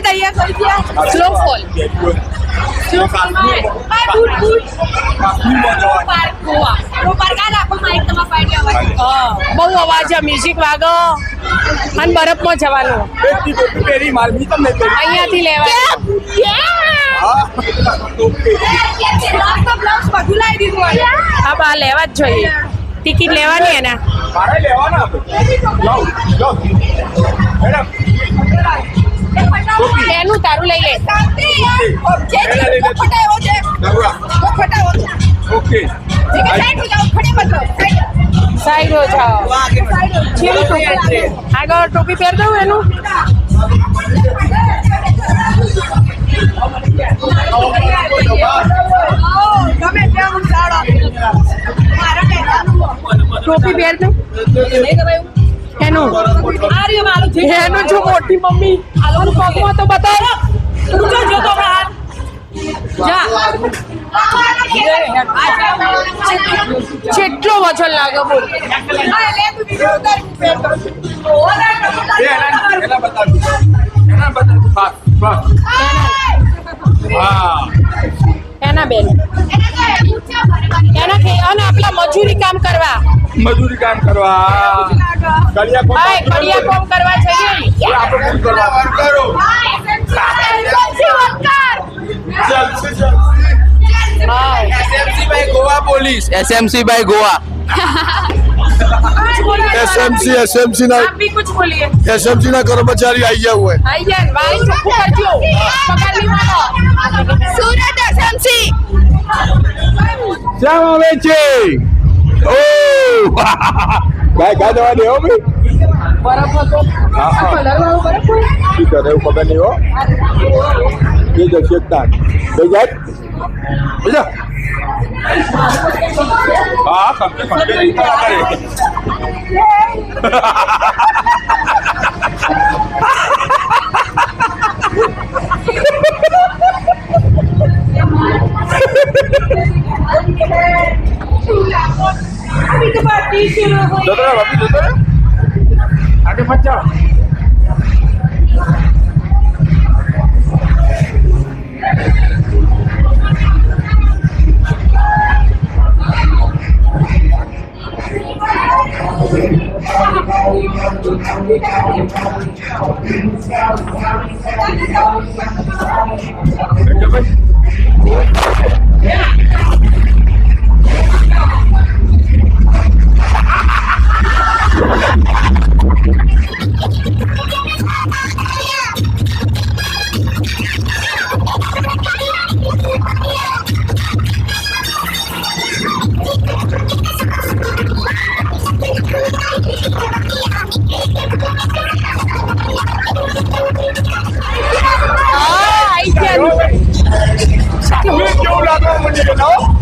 તૈયાર થઈ ગયા સ્લો ફોલ બહુ અવાજ મ્યુઝિક વાગો અને બરફમાં જવાનું અહીંયાથી લેવા હા બા લેવા જ જોઈએ ટિકિટ લેવાની એના એનું તારું લઈ લે સાઈડ હો જાઓ આગળ ટોપી પહેર દઉં એનું ટોપી પહેર દઉં એનું જો મોટી મમ્મી પગમાં તો બતાવ કેટલો વજન લાગે બોલ એના બેન એના અને આપલા મજૂરી કામ કરવા કડિયા કામ કરવા SMC by Goa police SMC by Goa SMC ना आप भी कुछ बोलिए एसएमसी ना कर्मचारी आई हुए हैं आइए वाली चुप करજો પગાર લેવાનો સુરત એસએમસી क्या આવે છે ઓ ગાય દવા દેવો ભાઈ બરફ હતો કલર વાળો બરફ ઠીક છે એવું પકડ નહીં હો ये जो शेकता बेजात बेजा हां सबके पकड़े नहीं करे अभी तो पार्टी शुरू हुई जतरा भाभी जतरा आगे मत जाओ क्यों लगा मुझे बताओ